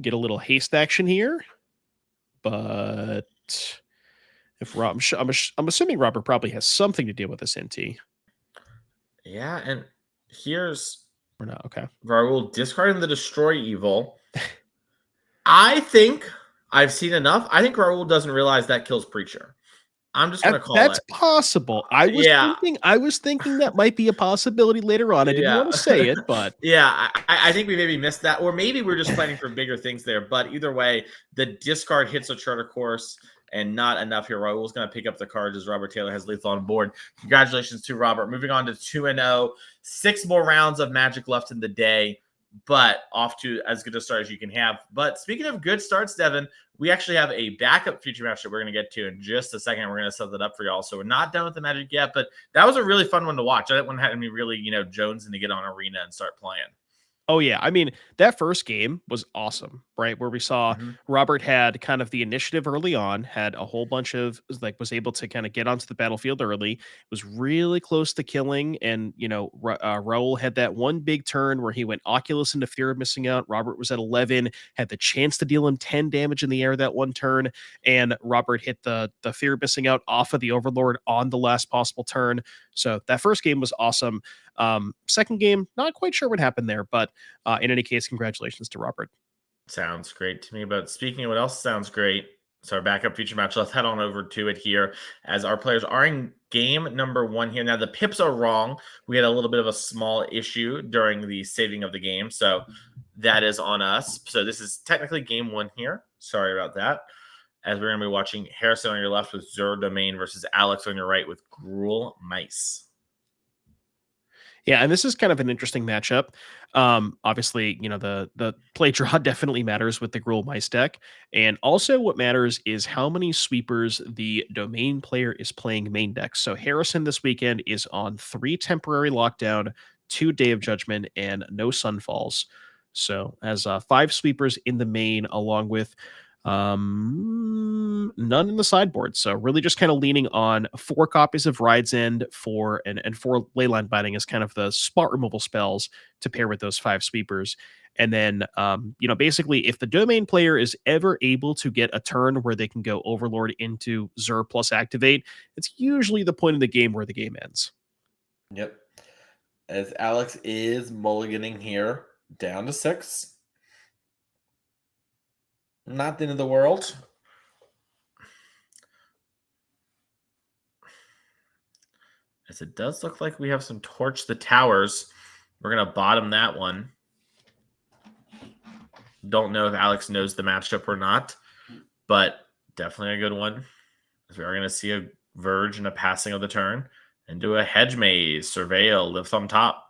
get a little haste action here, but if Rob, I'm assuming Robert probably has something to deal with this NT. Yeah, and here's Or not. Okay, Raul discarding the Destroy Evil. I think I've seen enough. I think Raul doesn't realize that kills Preacher. I'm just gonna call that's it. possible. I was thinking that might be a possibility later on. I didn't want to say it, but yeah, I think we maybe missed that, or maybe we're just planning for bigger things there. But either way, the discard hits a Charter Course, and not enough here. Raul's going to pick up the cards as Robert Taylor has lethal on board. Congratulations to Robert. Moving on to 2-0. 6 more rounds of Magic left in the day, but off to as good a start as you can have. But speaking of good starts, Devin, we actually have a backup feature match that we're going to get to in just a second. We're going to set that up for y'all. So we're not done with the Magic yet, but that was a really fun one to watch. I didn't want to have me really, jonesing to get on Arena and start playing. Oh yeah, I mean that first game was awesome, right? Where we saw Robert had kind of the initiative early on, had a whole bunch of was able to kind of get onto the battlefield early, was really close to killing, and Raul had that one big turn where he went Oculus into Fear of Missing Out. Robert was at 11, had the chance to deal him 10 damage in the air that one turn, and Robert hit the Fear of Missing Out off of the Overlord on the last possible turn. So that first game was awesome. Second game, not quite sure what happened there, but in any case, congratulations to Robert. Sounds great to me. But speaking of what else sounds great, so our backup feature match, let's head on over to it here as our players are in game number 1 here. Now, the pips are wrong. We had a little bit of a small issue during the saving of the game, so that is on us. So this is technically game 1 here. Sorry about that. As we're going to be watching Harrison on your left with Zur Domain versus Alex on your right with Gruul Mice. Yeah, and this is kind of an interesting matchup. Obviously, the play draw definitely matters with the Gruul Mice deck, and also what matters is how many sweepers the domain player is playing main deck. So Harrison this weekend is on 3 temporary lockdown, 2 Day of Judgment, and no Sunfalls. So as 5 sweepers in the main, along with none in the sideboard. So really just kind of leaning on 4 copies of Ride's End and 4 Leyline Binding as kind of the spot removal spells to pair with those 5 sweepers. And then, basically if the domain player is ever able to get a turn where they can go Overlord into Zur plus activate, it's usually the point of the game where the game ends. Yep. As Alex is mulliganing here down to 6. Not the end of the world. As it does look like we have some Torch the Towers. We're going to bottom that one. Don't know if Alex knows the matchup or not, but definitely a good one. As we are going to see a Verge and a passing of the turn and do a Hedge Maze, Surveil, lives on top.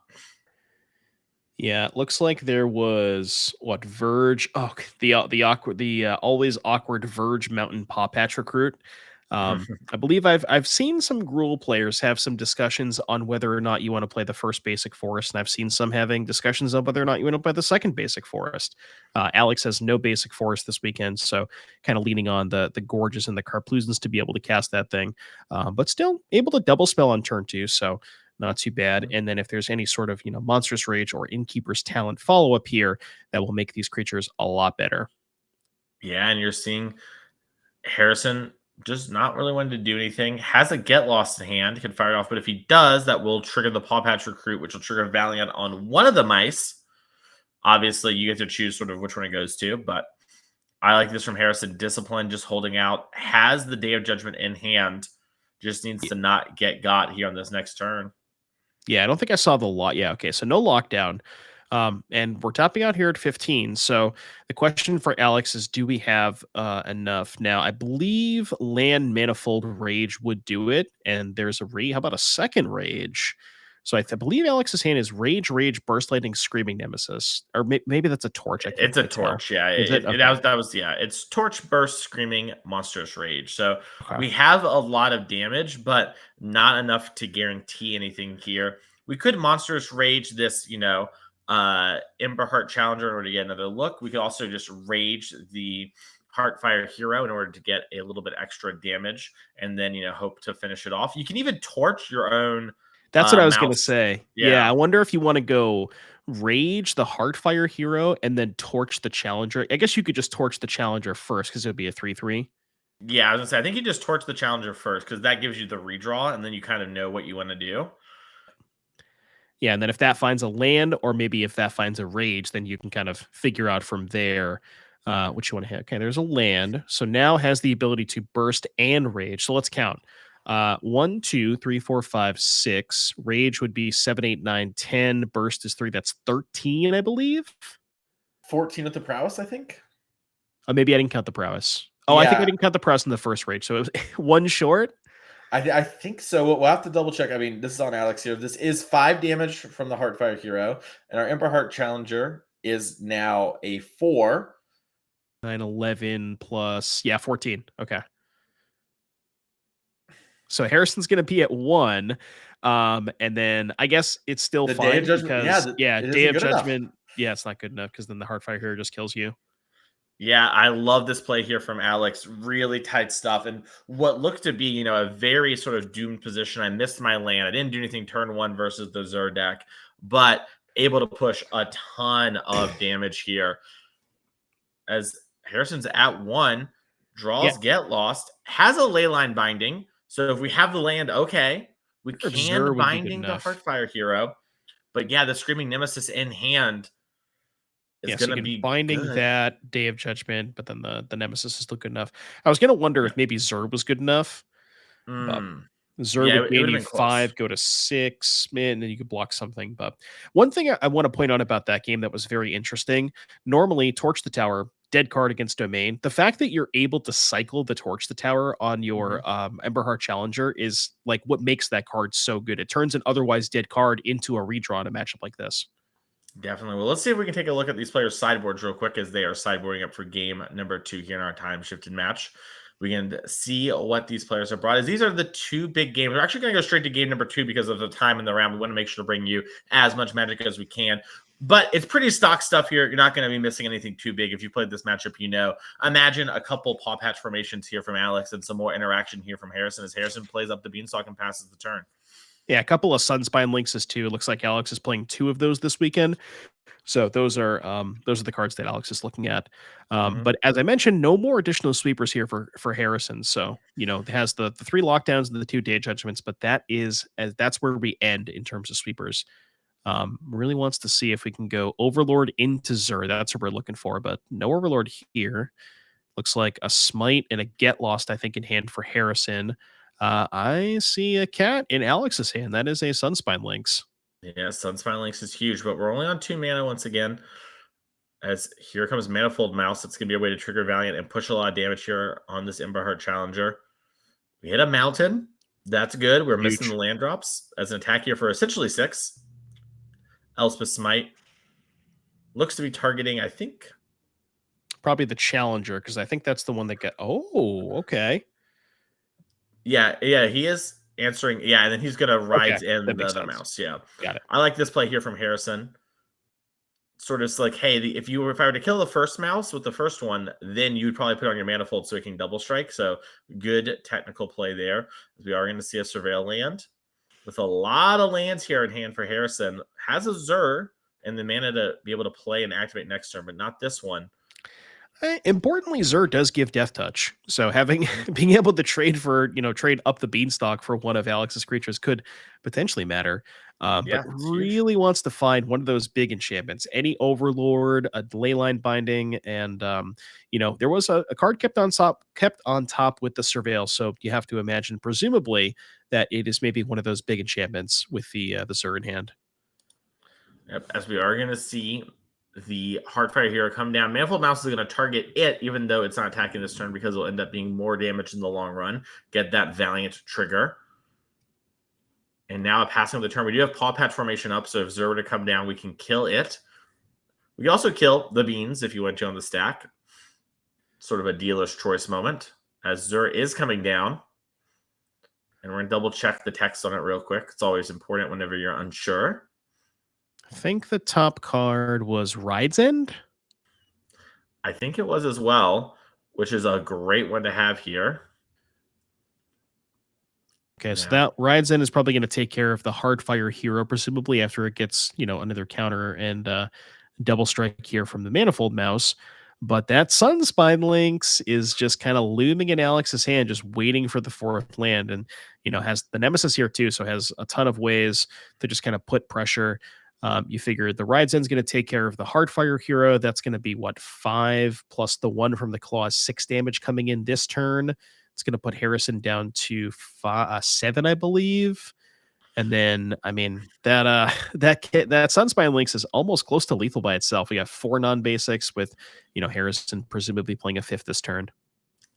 Yeah, it looks like there was Verge. Oh, the always awkward Verge Mountain Paw Patch recruit. I believe I've seen some Gruul players have some discussions on whether or not you want to play the first basic forest, and I've seen some having discussions on whether or not you want to play the second basic forest. Alex has no basic forest this weekend, so kind of leaning on the Gorges and the Carplusans to be able to cast that thing, but still able to double spell on turn 2. So not too bad. And then if there's any sort of, Monstrous Rage or Innkeeper's Talent follow-up here, that will make these creatures a lot better. Yeah, and you're seeing Harrison Just not really wanting to do anything. Has a get lost in hand, can fire it off, but if he does, that will trigger the Paw Patch Recruit, which will trigger Valiant on one of the mice. Obviously, you get to choose sort of which one it goes to, but I like this from Harrison. Discipline, just holding out, has the Day of Judgment in hand, just needs to not get got here on this next turn. Yeah, I don't think I saw the lock. Yeah, okay, so no lockdown. And we're topping out here at 15. So the question for Alex is, do we have enough? Now, I believe Land Manifold Rage would do it, and there's a rage. How about a second Rage? So I believe Alex's hand is Rage, Rage, Burst Lightning, Screaming Nemesis, or maybe that's a Torch. I can't It's a quite tell. torch, yeah. Is it It okay? that was yeah. It's torch, burst, screaming, monstrous rage. So Okay. we have a lot of damage, but not enough to guarantee anything here. We could monstrous rage this, Ember Heart Challenger in order to get another look. We could also just rage the Heartfire Hero in order to get a little bit extra damage, and then hope to finish it off. You can even torch your own That's what I was gonna mouse. say. Yeah, I Yeah, wonder if you wanna go Rage the Heartfire hero and then Torch the Challenger. I guess you could just Torch the Challenger first because it would be a 3/3. yeah. I was gonna say I think you just torch the challenger first because that gives you the redraw, and then you kind of know what you want to do. Yeah, and then if that finds a land or maybe if that finds a Rage, then you can kind of figure out from there, what you wanna hit. Okay, there's a land. So now has the ability to burst and rage. So let's count. 1, 2, 3, 4, 5, 6. Rage would be 7, 8, 9, 10. Burst is 3. That's 13, I believe? 14 with the prowess, I think. Maybe I didn't count the prowess. Oh, I think I Yeah, didn't count the prowess in the first rage, so it was one short. I think so. We'll have to double check. I mean, this is on Alex here. This is 5 damage from the Heartfire Hero, and our Emperor Heart Challenger is now a 4. 9, 11 plus, yeah, 14. Okay. So Harrison's going to be at 1. And then I guess it's still The Day of fine Judgment, yeah, because, yeah, it Day isn't of good enough. Judgment, yeah, it's not good enough because then the Heartfire Hero just kills you. Yeah, I love this play here from Alex. Really tight stuff. And what looked to be, a very sort of doomed position. I missed my land. I didn't do anything turn one versus the Zer deck, but able to push a ton of damage here. As Harrison's at 1, Yeah. draws get lost, has a ley line binding. So if we have the land, okay, we Or if Zur can would be good binding the enough. Heartfire Hero. But yeah, the Screaming Nemesis in hand is Yeah, so going you to can be binding good. that Day of Judgment, but then the Nemesis is still good enough. I was gonna wonder Yeah. if maybe Zur was good enough, but Mm. Zur Yeah, would it gain would have you been close. 5, go to 6, man, and then you could block something. But one thing I want to point out about that game that was very interesting. Normally, Torch the Tower, dead card against Domain. The fact that you're able to cycle the Torch the Tower on Mhm. your Emberheart Challenger is like what makes that card so good. It turns an otherwise dead card into a redraw in a matchup like this. Definitely. Well, let's see if we can take a look at these players' sideboards real quick as they are sideboarding up for game number 2 here in our time shifted match. We can see what these players have brought. As these are the two big games. We're actually going to go straight to game number 2 because of the time in the round. We want to make sure to bring you as much magic as we can. But it's pretty stock stuff here. You're not going to be missing anything too big. If you played this matchup, Imagine a couple paw patch formations here from Alex and some more interaction here from Harrison as Harrison plays up the beanstalk and passes the turn. Yeah, a couple of Sunspine Links is too. It looks like Alex is playing 2 of those this weekend. So those are the cards that Alex is looking at. Mhm. But as I mentioned, no more additional sweepers here for Harrison. So it has the 3 lockdowns and the 2 day judgments, but that's where we end in terms of sweepers. Really wants to see if we can go Overlord into Zur. That's what we're looking for, but no Overlord here. Looks like a Smite and a Get Lost, I think, in hand for Harrison. I see a cat in Alex's hand. That is a Sunspine Lynx. Yeah, Sunspine Links is huge, but we're only on 2 mana once again. As here comes Manifold Mouse. It's going to be a way to trigger Valiant and push a lot of damage here on this Ember Heart Challenger. We hit a mountain. That's good. We're missing the Huge. land drops as an attack here for essentially 6. Elspeth Smite looks to be targeting, I think. Probably the Challenger, because I think that's the one that got. Oh, okay. Yeah, he is answering. Yeah, and then he's going to Okay, ride in that the makes other sense. mouse. Yeah. Got it. I like this play here from Harrison. Sort of like, hey, if I were to kill the first mouse with the first one, then you'd probably put on your manifold so it can double strike. So good technical play there. We are going to see a surveil land with a lot of lands here in hand for Harrison. Has a Zur and the mana to be able to play and activate next turn, but not this one. Importantly, Zur does give Death Touch, so having being able to trade up the Beanstalk for one of Alex's creatures could potentially matter. But Yeah, it's huge. really wants to find one of those big enchantments, any Overlord, a Leyline Binding, and there was a card kept on top with the Surveil. So you have to imagine, presumably, that it is maybe one of those big enchantments with the Zur in hand. Yep, as we are going to see the Heartfire Hero come down. Manifold Mouse is going to target it, even though it's not attacking this turn, because it'll end up being more damage in the long run. Get that Valiant trigger. And now passing of the turn, we do have Paw Patch formation up, so if Zur were to come down, we can kill it. We can also kill the Beans if you want to on the stack. Sort of a dealer's choice moment, as Zur is coming down. And we're going to double check the text on it real quick. It's always important whenever you're unsure. I think the top card was Ride's End. I think it was as well, which is a great one to have here. Okay, so that Ride's End is probably going to take care of the Hardfire Hero, presumably after it gets, another counter and double strike here from the Manifold Mouse. But that Sunspine Lynx is just kind of looming in Alex's hand, just waiting for the fourth land. And, has the Nemesis here too, so has a ton of ways to just kind of put pressure. You figure the Ride's End's going to take care of the Hardfire Hero. That's going to be, 5 plus the 1 from the Claw, 6 damage coming in this turn. It's going to put Harrison down to 7, I believe. And then, that Sunspine Lynx is almost close to lethal by itself. We got 4 non-basics with, Harrison presumably playing a 5th this turn.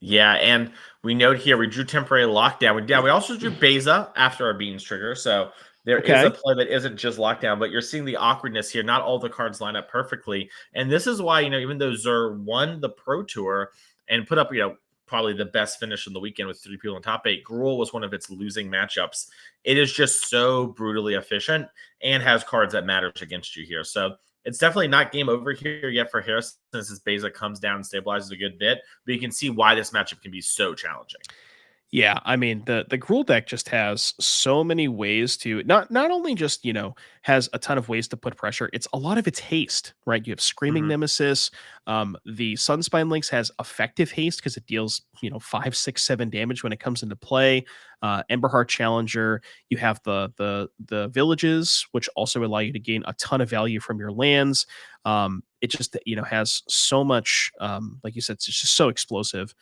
Yeah, and we note here we drew Temporary Lockdown. We also drew Beza after our Beans trigger, so there is a play that isn't just Lockdown, but you're seeing the awkwardness here. Not all the cards line up perfectly, and this is why, even though Zur won the Pro Tour and put up, probably the best finish in the weekend with 3 people in top 8, Gruul was one of its losing matchups. It is just so brutally efficient and has cards that matters against you here. So it's definitely not game over here yet for Harrison, since his Beza comes down and stabilizes a good bit, but you can see why this matchup can be so challenging. Yeah, the Gruul deck just has so many ways to not only just, has a ton of ways to put pressure, it's a lot of its haste, right? You have Screaming Nemesis. The Sunspine Lynx has effective haste because it deals, 5, 6, 7 damage when it comes into play. Emberheart Challenger, you have the villages, which also allow you to gain a ton of value from your lands. It just, has so much, like you said, it's just so explosive.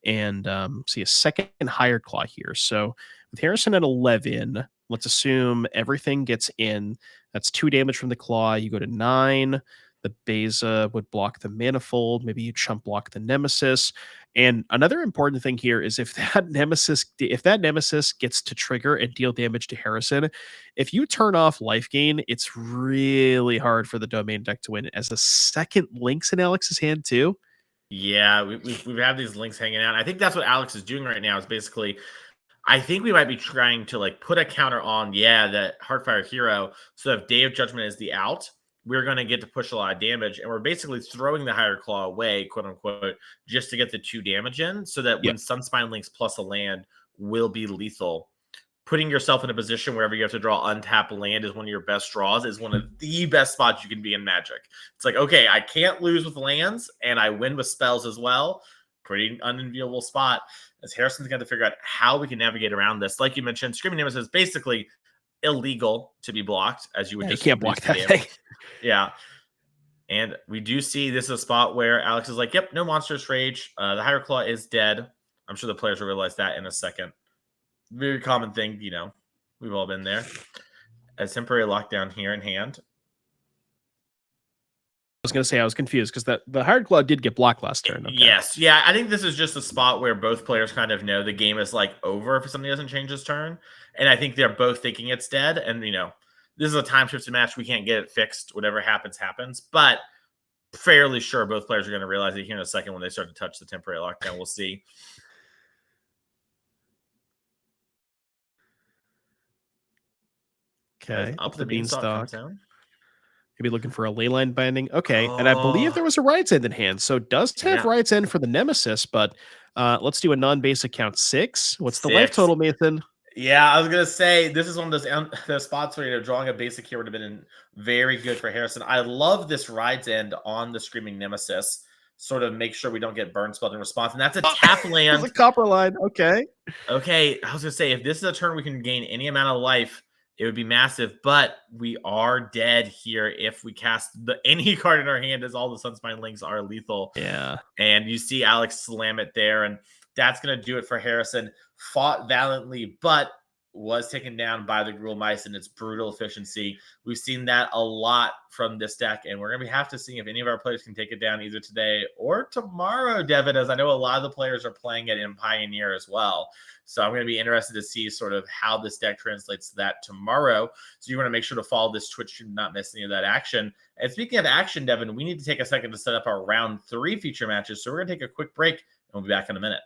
And see a second Hired Claw here. So with Harrison at 11, let's assume everything gets in. That's 2 damage from the Claw. You go to 9. The Beza would block the Manifold. Maybe you chump block the Nemesis. And another important thing here is if that Nemesis gets to trigger and deal damage to Harrison, if you turn off life gain, it's really hard for the Domain deck to win. As a second Lynx in Alex's hand too. Yeah, we've had these links hanging out. I think that's what Alex is doing right now. Is basically, I think we might be trying to put a counter on, that Heartfire Hero. So if Day of Judgment is the out, we're going to get to push a lot of damage, and we're basically throwing the Hired Claw away, quote unquote, just to get the 2 damage in, so that when Sunspine Lynx plus a land will be lethal. Putting yourself in a position wherever you have to draw untapped land is one of your best draws, is one of the best spots you can be in Magic. It's like, okay, I can't lose with lands, and I win with spells as well. Pretty unenviable spot, as Harrison's going to figure out how we can navigate around this. Like you mentioned, Screaming Nemesis is basically illegal to be blocked, as you would just can't block that thing. Yeah. And we do see this is a spot where Alex is like, yep, no Monstrous Rage. The Hired Claw is dead. I'm sure the players will realize that in a second. Very common thing, we've all been there. A Temporary Lockdown here in hand. I was going to say I was confused because the Hired Claw did get blocked last turn. Okay. Yes. Yeah, I think this is just a spot where both players kind of know the game is over if something doesn't change this turn. And I think they're both thinking it's dead. And, this is a time-shifted match. We can't get it fixed. Whatever happens, happens. But fairly sure both players are going to realize it here in a second when they start to touch the Temporary Lockdown. We'll see. Okay, Up the Beanstalk comes down. Maybe looking for a Leyline Binding. Okay, and I believe there was a Ride's End in hand. So does have Ride's End for the Nemesis, but let's do a non-basic count 6. What's the life total, Nathan? Yeah, I was going to say, this is one of those spots where drawing a basic here would have been very good for Harrison. I love this Ride's End on the Screaming Nemesis. sort of make sure we don't get burn spelled in response. And that's a tap land. It's a copper line. Okay. Okay, I was gonna say, if this is a turn we can gain any amount of life, it would be massive. But we are dead here if we cast any card in our hand, as all the Sunspine Links are lethal. Yeah. And you see Alex slam it there, and that's gonna do it for Harrison. Fought valiantly, but was taken down by the Gruul Mice and its brutal efficiency. We've seen that a lot from this deck, and we're going to have to see if any of our players can take it down either today or tomorrow, Devin, as I know a lot of the players are playing it in Pioneer as well. So I'm going to be interested to see sort of how this deck translates to that tomorrow. So you want to make sure to follow this Twitch to not miss any of that action. And speaking of action, Devin, we need to take a second to set up our round 3 feature matches. So we're going to take a quick break, and we'll be back in a minute.